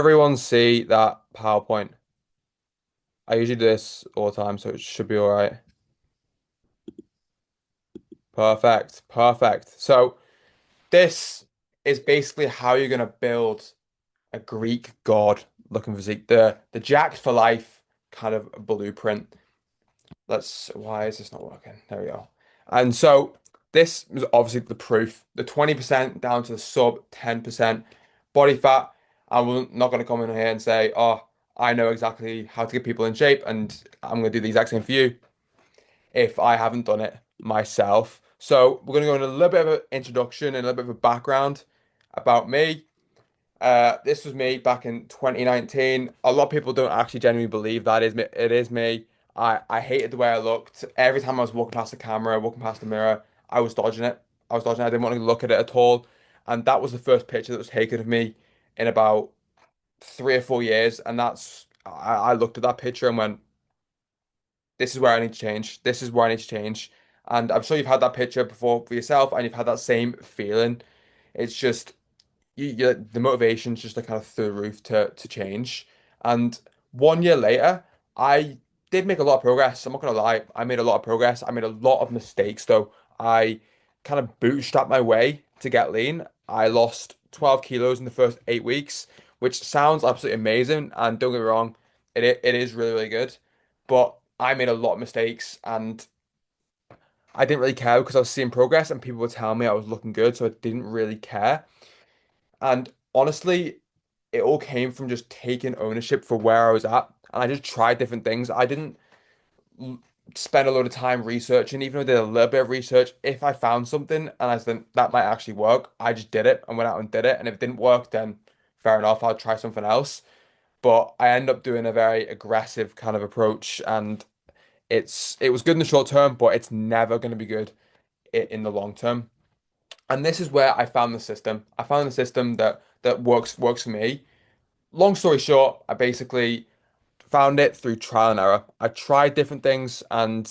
Everyone see that PowerPoint. I usually do this all the time, so it should be all right. Perfect, perfect. So this is basically how you're gonna build a Greek god looking physique. The jacked for life kind of blueprint. Why is this not working? There we go. And so this was obviously the proof. The 20% down to the sub 10% body fat. I'm not going to come in here and say, oh, I know exactly how to get people in shape and I'm going to do the exact same for you if I haven't done it myself. So we're going to go into a little bit of an introduction and a little bit of a background about me. This was me back in 2019. A lot of people don't actually genuinely believe that is me. It is me. I hated the way I looked. Every time I was walking past the camera, walking past the mirror, I was dodging it. I was dodging it. I didn't want to look at it at all. And that was the first picture that was taken of me in about 3 or 4 years. And I looked at that picture and went, this is where I need to change. This is where I need to change. And I'm sure you've had that picture before for yourself and you've had that same feeling. It's just the motivation's just like kind of through the roof to change. And 1 year later, I did make a lot of progress. I'm not gonna lie, I made a lot of progress. I made a lot of mistakes though. I kind of bootstrapped my way to get lean. I lost 12 kilos in the first 8 weeks, which sounds absolutely amazing. And don't get me wrong, it is really, really good. But I made a lot of mistakes and I didn't really care because I was seeing progress and people were telling me I was looking good, so I didn't really care. And honestly, it all came from just taking ownership for where I was at. And I just tried different things. I didn't l- spend a lot of time researching, even though I did a little bit of research. If I found something and I think that might actually work, I just did it and went out and did it. And if it didn't work, then fair enough, I'll try something else. But I end up doing a very aggressive kind of approach, and it was good in the short term, but it's never going to be good in the long term. And this is where I found the system. I found the system that works for me. Long story short, I basically found it through trial and error. I tried different things, and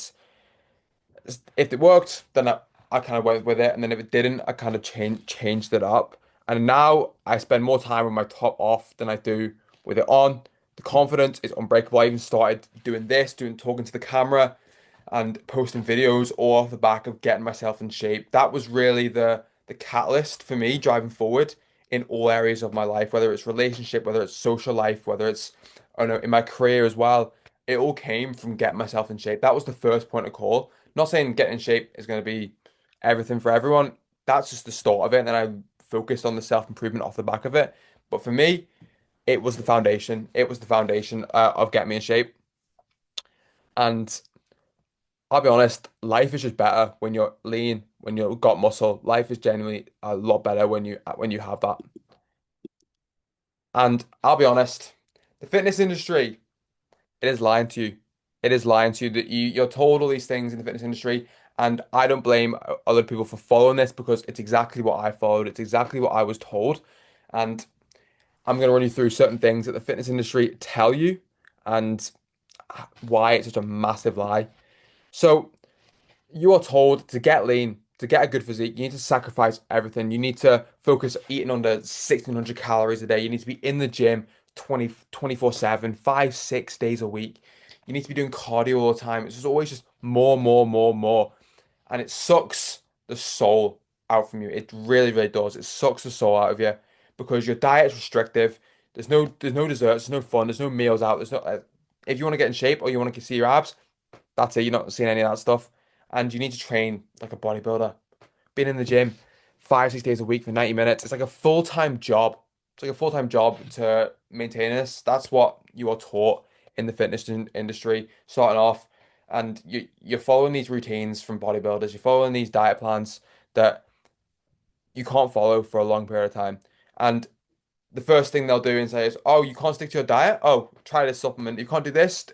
if it worked, then I kind of went with it, and then if it didn't, I kind of changed it up. And now I spend more time with my top off than I do with it on. The confidence is unbreakable. I even started doing this, doing talking to the camera and posting videos all off the back of getting myself in shape. That was really the catalyst for me driving forward in all areas of my life, whether it's relationship, whether it's social life, whether it's, I don't know, in my career as well. It all came from getting myself in shape. That was the first point of call. Not saying getting in shape is going to be everything for everyone. That's just the start of it. And then I focused on the self-improvement off the back of it. But for me, it was the foundation. It was the foundation of getting me in shape. And I'll be honest, life is just better when you're lean, when you've got muscle. Life is genuinely a lot better when you have that. And I'll be honest, the fitness industry, it is lying to you. It is lying to you that you're told all these things in the fitness industry, and I don't blame other people for following this because it's exactly what I followed. It's exactly what I was told. And I'm going to run you through certain things that the fitness industry tell you and why it's such a massive lie. So you are told to get lean, to get a good physique, you need to sacrifice everything. You need to focus eating under 1600 calories a day. You need to be in the gym 24/7, 5, 6 days a week. You need to be doing cardio all the time. It's just always just more, more, more, more. And it sucks the soul out from you. It really, really does. It sucks the soul out of you because your diet is restrictive. There's no desserts, there's no fun, there's no meals out. There's no, if you want to get in shape or you want to see your abs, that's it. You're not seeing any of that stuff. And you need to train like a bodybuilder. Being in the gym 5, 6 days a week for 90 minutes. It's like a full-time job. It's like a full-time job to maintain this. That's what you are taught in the fitness industry, starting off. And you're following these routines from bodybuilders. You're following these diet plans that you can't follow for a long period of time. And the first thing they'll do and say is, oh, you can't stick to your diet? Oh, try this supplement. You can't do this?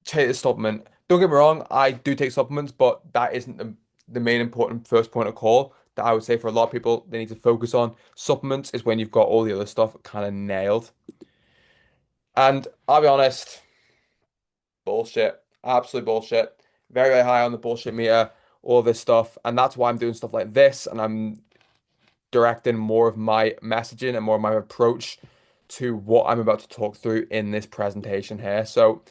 Take the supplement. Don't get me wrong, I do take supplements, but that isn't the main important first point of call that I would say for a lot of people they need to focus on. Supplements is when you've got all the other stuff kind of nailed. And I'll be honest, bullshit. Absolute bullshit. Very, very high on the bullshit meter, all this stuff. And that's why I'm doing stuff like this and I'm directing more of my messaging and more of my approach to what I'm about to talk through in this presentation here. So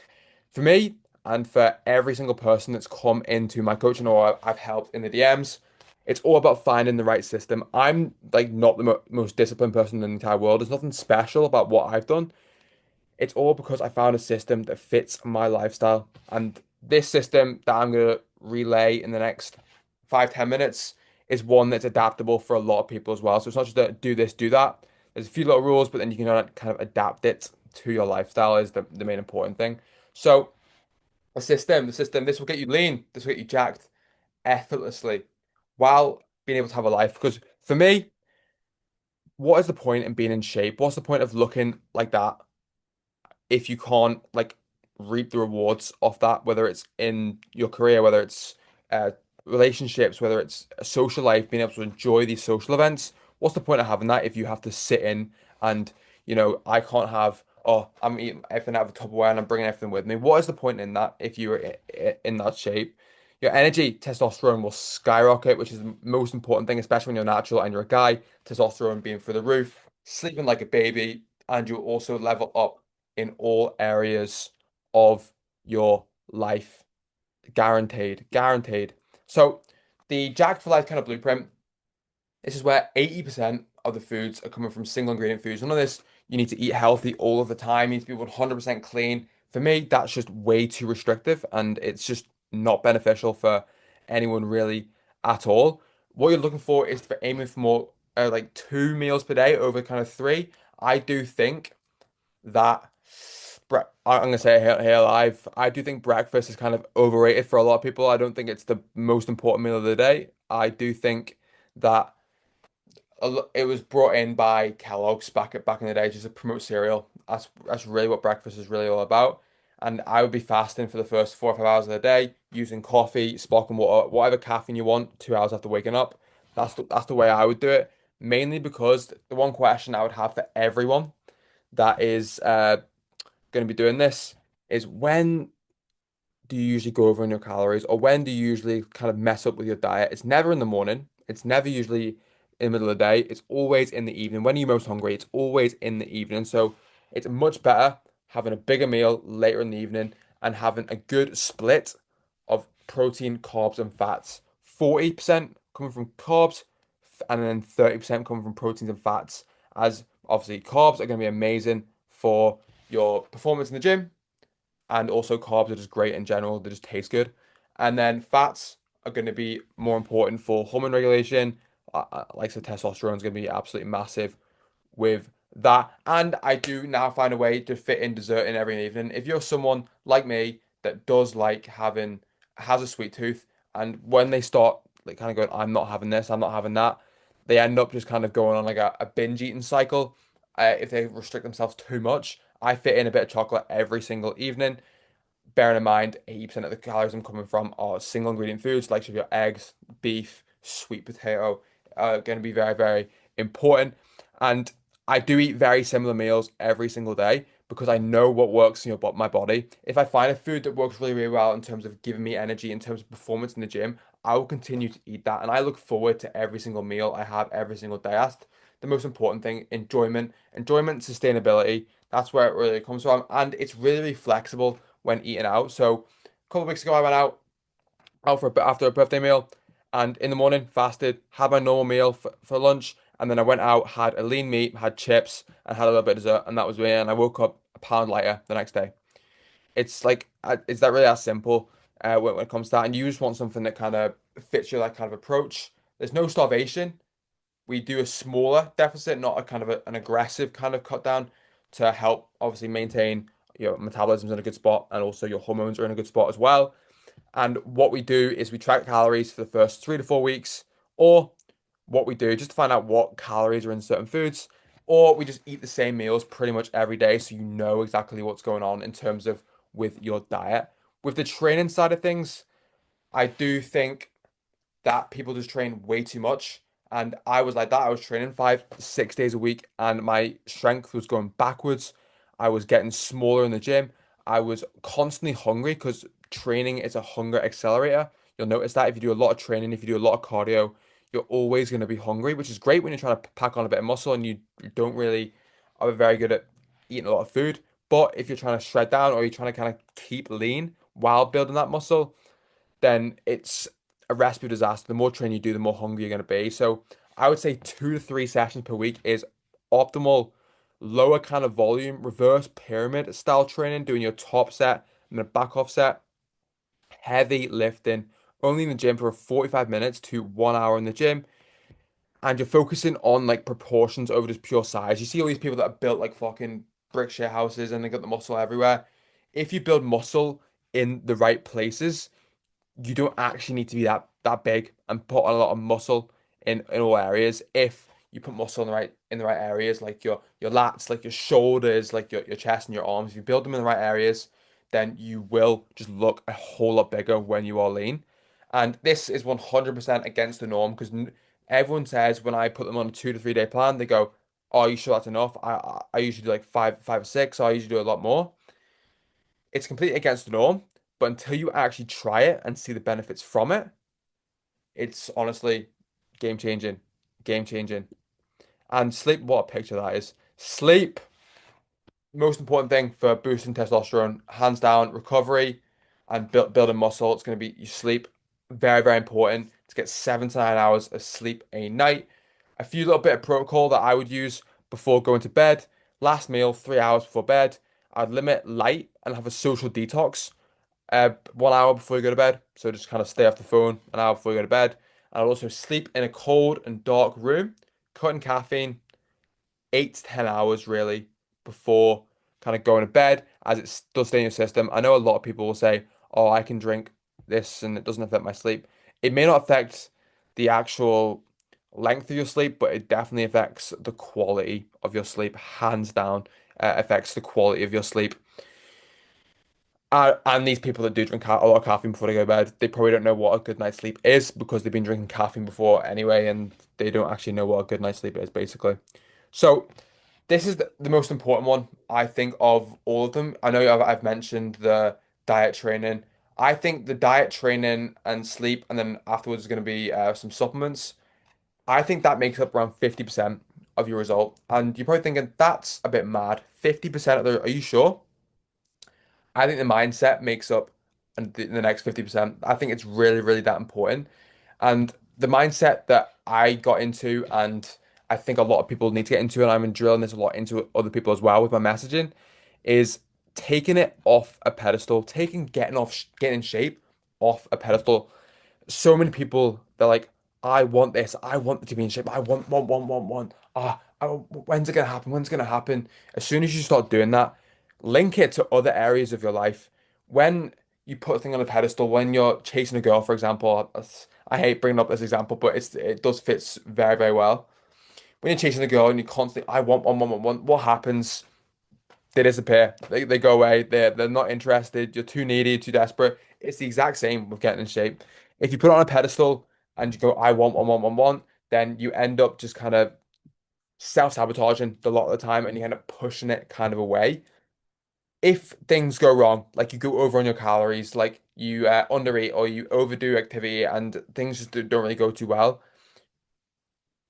for me, and for every single person that's come into my coaching or I've helped in the DMs, it's all about finding the right system. I'm like not the mo most disciplined person in the entire world. There's nothing special about what I've done. It's all because I found a system that fits my lifestyle. And this system that I'm going to relay in the next 5, 10 minutes is one that's adaptable for a lot of people as well. So it's not just a do this, do that. There's a few little rules, but then you can kind of adapt it to your lifestyle is the main important thing. So the system, this will get you lean, this will get you jacked effortlessly while being able to have a life. Because for me, what is the point in being in shape? What's the point of looking like that if you can't like reap the rewards of that, whether it's in your career, whether it's uh, relationships, whether it's a social life, being able to enjoy these social events? What's the point of having that if you have to sit in and, I can't have, oh, I'm eating everything out of a Tupperware and I'm bringing everything with me. What is the point in that if you're in that shape? Your energy, testosterone will skyrocket, which is the most important thing, especially when you're natural and you're a guy. Testosterone being through the roof, sleeping like a baby, and you'll also level up in all areas of your life. Guaranteed, guaranteed. So the Jack for Life kind of blueprint, this is where 80% of the foods are coming from single ingredient foods. None of this, you need to eat healthy all of the time. You need to be 100% clean. For me, that's just way too restrictive and it's just not beneficial for anyone really at all. What you're looking for is for aiming for more like 2 meals per day over kind of three. I do think that I'm gonna say it here live. I do think breakfast is kind of overrated for a lot of people. I don't think it's the most important meal of the day. I do think that it was brought in by Kellogg's back in the day just to promote cereal. That's really what breakfast is really all about. And I would be fasting for the first 4 or 5 hours of the day, using coffee, sparkling water, whatever caffeine you want, 2 hours after waking up. That's the way I would do it. Mainly because the one question I would have for everyone that is going to be doing this is when do you usually go over on your calories or when do you usually kind of mess up with your diet? It's never in the morning. It's never usually in the middle of the day. It's always in the evening. When are you most hungry? It's always in the evening. So it's much better having a bigger meal later in the evening and having a good split of protein, carbs, and fats. 40% coming from carbs and then 30% coming from proteins and fats. As obviously carbs are going to be amazing for your performance in the gym, and also carbs are just great in general. They just taste good. And then fats are going to be more important for hormone regulation. Like I said, testosterone is going to be absolutely massive with that. And I do now find a way to fit in dessert in every evening. If you're someone like me that does like has a sweet tooth, and when they start like kind of going, I'm not having this, I'm not having that, they end up just kind of going on like a binge eating cycle. If they restrict themselves too much, I fit in a bit of chocolate every single evening, bearing in mind 80% of the calories I'm coming from are single ingredient foods like your eggs, beef, sweet potato are going to be very, very important. And I do eat very similar meals every single day because I know what works in my body. If I find a food that works really, really well in terms of giving me energy, in terms of performance in the gym, I will continue to eat that. And I look forward to every single meal I have every single day. That's the most important thing, enjoyment, sustainability. That's where it really comes from. And it's really, really flexible when eating out. So a couple of weeks ago, I went out for a bit after a birthday meal, and in the morning fasted, had my normal meal for lunch, and then I went out, had a lean meat, had chips, and had a little bit of dessert, and that was me. And I woke up a pound lighter the next day. It's like it's that really that simple when it comes to that, and you just want something that kind of fits your like kind of approach. There's no starvation. We do a smaller deficit, not a kind of an aggressive kind of cut down to help obviously maintain your metabolism's in a good spot and also your hormones are in a good spot as well. And what we do is we track calories for the first 3 to 4 weeks, or what we do just to find out what calories are in certain foods, or we just eat the same meals pretty much every day so you know exactly what's going on in terms of with your diet. With the training side of things, I do think that people just train way too much. And I was like that. I was training 5, 6 days a week, and my strength was going backwards. I was getting smaller in the gym. I was constantly hungry because training is a hunger accelerator. You'll notice that if you do a lot of training, if you do a lot of cardio, you're always going to be hungry, which is great when you're trying to pack on a bit of muscle and you don't really are very good at eating a lot of food. But if you're trying to shred down or you're trying to kind of keep lean while building that muscle, then it's a recipe disaster. The more training you do, the more hungry you're going to be. So I would say 2 to 3 sessions per week is optimal. Lower kind of volume, reverse pyramid style training, doing your top set and then a back off set. Heavy lifting, only in the gym for 45 minutes to 1 hour in the gym. And you're focusing on like proportions over just pure size. You see all these people that are built like fucking brick shit houses and they got the muscle everywhere. If you build muscle in the right places, you don't actually need to be that big and put on a lot of muscle in all areas. If you put muscle in the right areas, like your lats, like your shoulders, like your chest and your arms, if you build them in the right areas, then you will just look a whole lot bigger when you are lean. And this is 100% against the norm because everyone says when I put them on a 2 to 3 day plan, they go, "Oh, are you sure that's enough?" I usually do like five or six. So I usually do a lot more. It's completely against the norm, but until you actually try it and see the benefits from it, it's honestly game changing. Game changing. And sleep, what a picture that is. Sleep, most important thing for boosting testosterone, hands down, recovery and building muscle. It's going to be your sleep. Very, very important to get 7 to 9 hours of sleep a night. A few little bit of protocol that I would use before going to bed. Last meal, 3 hours before bed. I'd limit light and have a social detox 1 hour before you go to bed. So just kind of stay off the phone an hour before you go to bed. And I'll also sleep in a cold and dark room, cutting caffeine 8 to 10 hours really before kind of going to bed, as it does stay in your system. I know a lot of people will say, "Oh, I can drink this and it doesn't affect my sleep." It may not affect the actual length of your sleep, but it definitely affects the quality of your sleep, hands down. Affects the quality of your sleep. And these people that do drink a lot of caffeine before they go to bed, they probably don't know what a good night's sleep is because they've been drinking caffeine before anyway, and they don't actually know what a good night's sleep is, basically. So, this is the most important one, I think, of all of them. I know I've mentioned the diet training. I think the diet training and sleep, and then afterwards is going to be some supplements. I think that makes up around 50% of your result. And you're probably thinking, that's a bit mad. 50% of the, are you sure? I think the mindset makes up the next 50%. I think it's really, really that important. And the mindset that I got into, and I think a lot of people need to get into, and I'm drilling this a lot into other people as well with my messaging, is taking it off a pedestal, taking getting in shape off a pedestal. So many people, they're like, I want this, I want to be in shape, I want. When's it gonna happen? When's it gonna happen? As soon as you start doing that, link it to other areas of your life. When you put a thing on a pedestal, when you're chasing a girl, for example, I hate bringing up this example, but it does fit very, very well. When you're chasing a girl and you constantly, I want, what happens? They disappear. They go away. They're not interested. You're too needy, too desperate. It's the exact same with getting in shape. If you put it on a pedestal and you go, I want, then you end up just kind of self-sabotaging a lot of the time and you end up pushing it kind of away. If things go wrong, like you go over on your calories, like you undereat or you overdo activity and things just don't really go too well,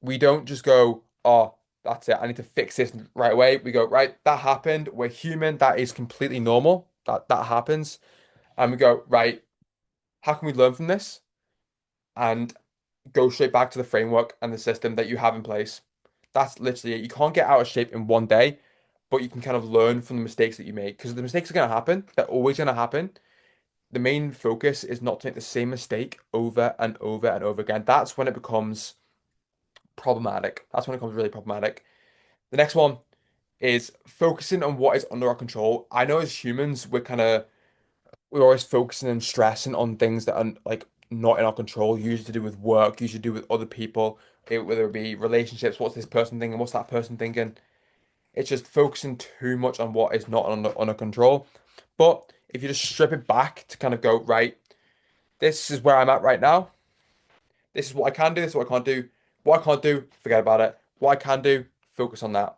we don't just go, oh, that's it. I need to fix this right away. We go, right, that happened. We're human. That is completely normal. That happens. And we go, right, how can we learn from this? And go straight back to the framework and the system that you have in place. That's literally it. You can't get out of shape in one day, but you can kind of learn from the mistakes that you make because the mistakes are going to happen. They're always going to happen. The main focus is not to make the same mistake over and over and over again. That's when it becomes problematic. That's when it becomes really problematic. The next one is focusing on what is under our control. I know as humans, we're always focusing and stressing on things that are like not in our control, usually to do with work, usually to do with other people, whether it be relationships, what's this person thinking, what's that person thinking. It's just focusing too much on what is not under control. But if you just strip it back to kind of go, right, this is where I'm at right now. This is what I can do, this is what I can't do. What I can't do, forget about it. What I can do, focus on that.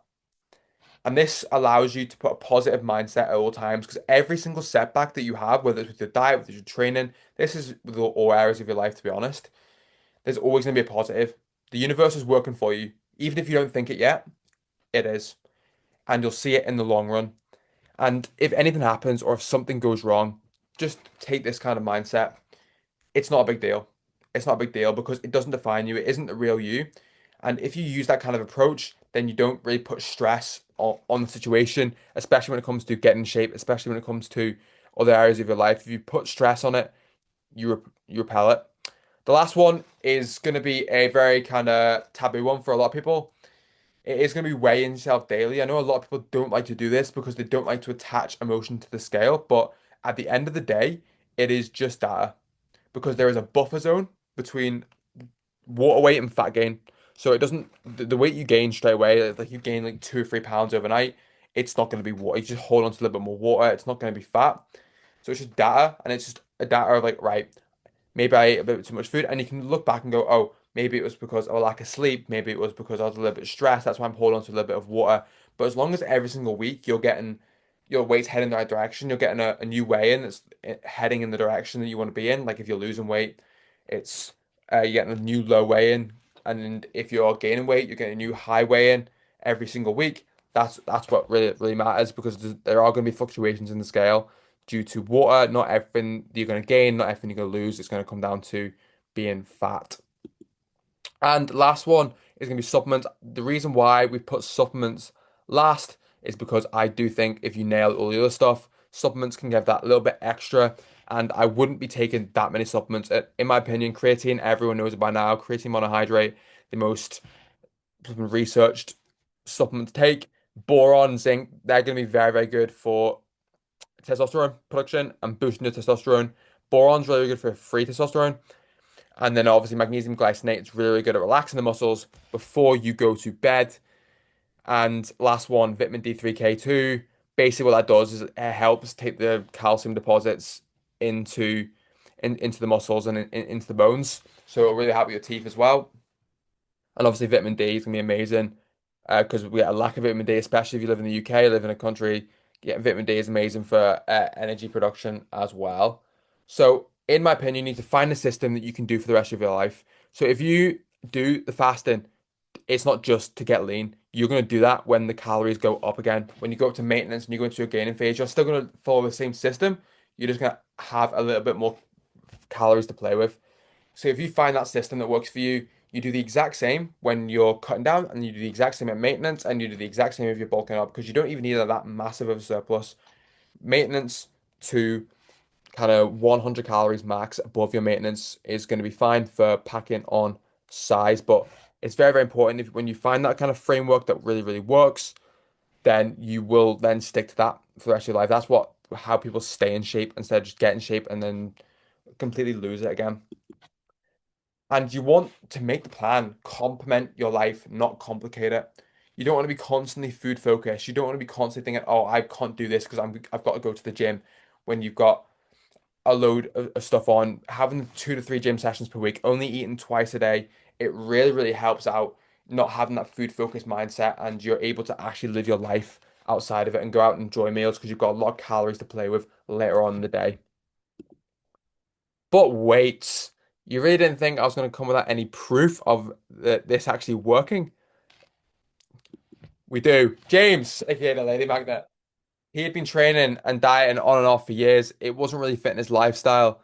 And this allows you to put a positive mindset at all times because every single setback that you have, whether it's with your diet, with your training, this is with all areas of your life, to be honest, there's always going to be a positive. The universe is working for you. Even if you don't think it yet, it is. and you'll see it in the long run. And if anything happens or if something goes wrong, just take this kind of mindset. It's not a big deal. It's not a big deal because it doesn't define you. It isn't the real you. And if you use that kind of approach, then you don't really put stress on the situation, especially when it comes to getting in shape, especially when it comes to other areas of your life. If you put stress on it, you repel it. The last one is going to be a very kind of taboo one for a lot of people. It is going to be weighing yourself daily. I know a lot of people don't like to do this because they don't like to attach emotion to the scale, but at the end of the day, it is just data because there is a buffer zone between water weight and fat gain. So it doesn't the weight you gain straight away, like you gain like 2 or 3 pounds overnight, it's not going to be water. You just hold on to a little bit more water. It's not going to be fat. So it's just data, and it's just a data of like, right, maybe I ate a bit too much food, and you can look back and go, oh, maybe it was because of a lack of sleep, maybe it was because I was a little bit stressed. That's why I'm holding on to a little bit of water. But as long as every single week you're getting your weight's heading in the right direction, you're getting a new weigh in that's heading in the direction that you want to be in. Like if you're losing weight, it's you're getting a new low weigh in, and if you're gaining weight, you're getting a new high weigh in every single week. That's what really matters because there are going to be fluctuations in the scale due to water. Not everything you're going to gain, not everything you're going to lose. It's going to come down to being fat. And last one is going to be supplements. The reason why we put supplements last is because I do think if you nail all the other stuff, supplements can give that little bit extra. And I wouldn't be taking that many supplements. In my opinion, creatine, everyone knows it by now. Creatine monohydrate, the most researched supplement to take. Boron, zinc, they're going to be very, very good for testosterone production and boosting the testosterone. Boron's really good for free testosterone. And then obviously magnesium glycinate is really good at relaxing the muscles before you go to bed. And last one, vitamin D3K2. Basically what that does is it helps take the calcium deposits into into the muscles and into the bones. So it'll really help with your teeth as well. And obviously vitamin D is gonna be amazing because we get a lack of vitamin D, especially if you live in the UK, live in a country. Getting vitamin D is amazing for energy production as well. So, in my opinion, you need to find a system that you can do for the rest of your life. So, if you do the fasting, it's not just to get lean. You're going to do that when the calories go up again. When you go up to maintenance and you go into your gaining phase, you're still going to follow the same system. You're just going to have a little bit more calories to play with. So if you find that system that works for you, you do the exact same when you're cutting down, and you do the exact same at maintenance, and you do the exact same if you're bulking up because you don't even need that massive of a surplus. Maintenance to kind of 100 calories max above your maintenance is going to be fine for packing on size, but it's very, very important if when you find that kind of framework that really works, then you will then stick to that for the rest of your life. That's what how people stay in shape instead of just get in shape and then completely lose it again. And you want to make the plan complement your life, not complicate it. You don't want to be constantly food focused. You don't want to be constantly thinking, "Oh, I can't do this because I've got to go to the gym." When you've got a load of stuff on, having 2 to 3 gym sessions per week, only eating twice a day, it really helps out not having that food focused mindset, and you're able to actually live your life outside of it and go out and enjoy meals because you've got a lot of calories to play with later on in the day. But wait, you really didn't think I was going to come without any proof of this actually working? We do. James, aka the Lady Magnet. He had been training and dieting on and off for years. It wasn't really fitting his lifestyle.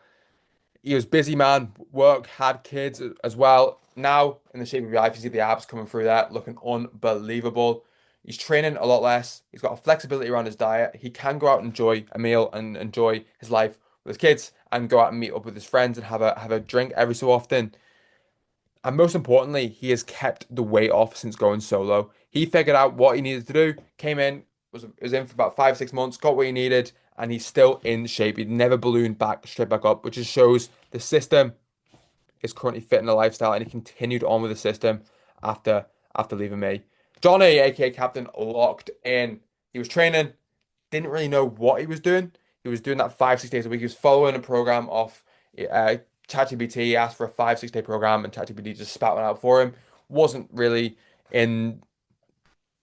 He was busy man, work, had kids as well. Now, in the shape of your life, you see the abs coming through that, looking unbelievable. He's training a lot less. He's got a flexibility around his diet. He can go out and enjoy a meal and enjoy his life with his kids and go out and meet up with his friends and have a drink every so often. And most importantly, he has kept the weight off since going solo. He figured out what he needed to do, came in, was in for about 5 6 months, got what he needed, and he's still in shape. He never ballooned back straight back up, which just shows the system is currently fitting the lifestyle, and he continued on with the system after leaving me. Johnny, aka Captain, locked in. He was training, didn't really know what he was doing. He was doing that 5 6 days a week. He was following a program off ChatGPT. He asked for a 5 6 day program, and ChatGPT just spat one out for him. Wasn't really in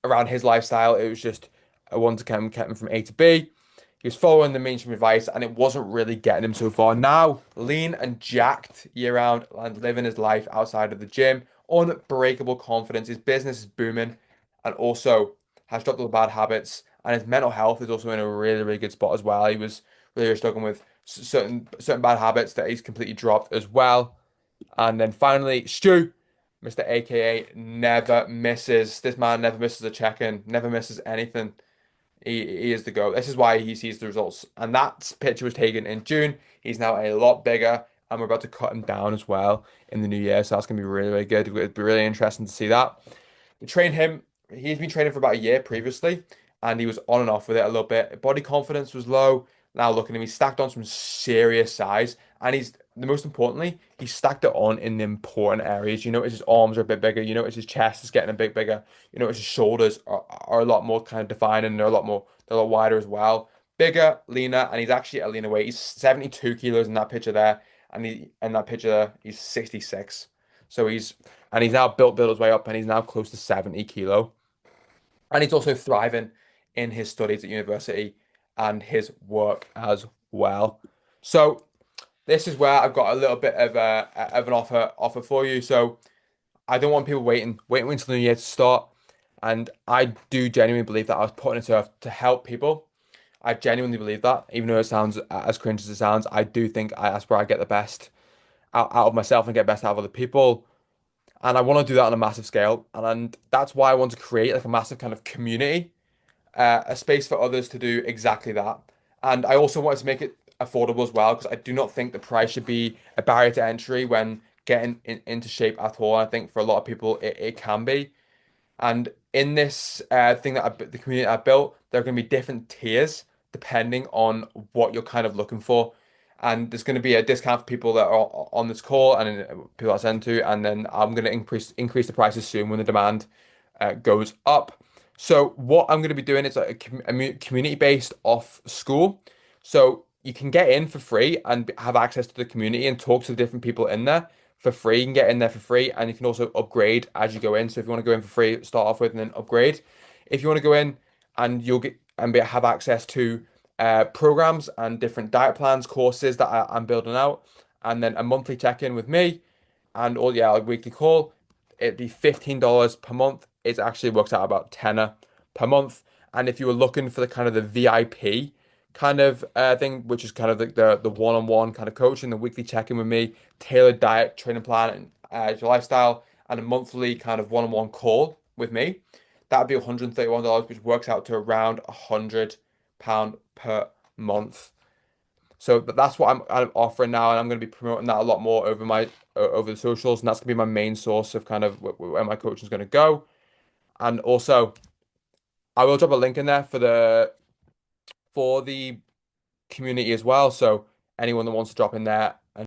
around his lifestyle. It was just a one to kept him from A to B. He was following the mainstream advice, and it wasn't really getting him so far. Now, lean and jacked year round and living his life outside of the gym, unbreakable confidence. His business is booming, and also has dropped all the bad habits, and his mental health is also in a really, really good spot as well. He was really struggling with certain bad habits that he's completely dropped as well. And then finally, Stu, Mr. AKA never misses. This man never misses a check-in, never misses anything. He is the GOAT. This is why he sees the results. And that picture was taken in June. He's now a lot bigger, and we're about to cut him down as well in the new year. So that's gonna be really, really good. It'd be really interesting to see that. We trained him. He's been training for about a year previously, and he was on and off with it a little bit. Body confidence was low. Now look at him. He's stacked on some serious size, and he's the most importantly, he stacked it on in the important areas. You notice his arms are a bit bigger. You notice his chest is getting a bit bigger. You notice his shoulders are a lot more kind of defined, and they're a lot wider as well. Bigger, leaner, and he's actually at a leaner weight. He's 72 kilos in that picture there, and in that picture there, he's 66. So he's now built his way up, and he's now close to 70 kilo. And he's also thriving in his studies at university and his work as well. So this is where I've got a little bit of an offer for you. So I don't want people waiting until the new year to start. And I do genuinely believe that I was put on this earth to help people. I genuinely believe that, even though it sounds as cringe as it sounds, I do think that's where I get the best out of myself and get best out of other people. And I want to do that on a massive scale. And that's why I want to create like a massive kind of community, a space for others to do exactly that. And I also wanted to make it affordable as well, because I do not think the price should be a barrier to entry when getting into shape at all. I think for a lot of people, it can be. And in this thing the community I built, there are going to be different tiers depending on what you're kind of looking for. And there's going to be a discount for people that are on this call and people I send to, and then I'm going to increase the prices soon when the demand goes up. So what I'm going to be doing is a community based off school. So you can get in for free and have access to the community and talk to the different people in there for free. You can get in there for free, and you can also upgrade as you go in. So if you want to go in for free, start off with and then upgrade. If you want to go in and you'll get and have access to programs and different diet plans, courses that I'm building out, and then a monthly check-in with me, and all yeah, a weekly call. It'd be $15 per month. It actually works out about tenner per month. And if you were looking for the kind of the VIP kind of thing, which is kind of the one-on-one kind of coaching, the weekly check-in with me, tailored diet, training plan, and your lifestyle, and a monthly kind of one-on-one call with me, that'd be $131, which works out to around £100 per month. So that's what I'm offering now, and I'm going to be promoting that a lot more over the socials, and that's going to be my main source of kind of where my coaching is going to go. And also, I will drop a link in there for the community as well. So anyone that wants to drop in there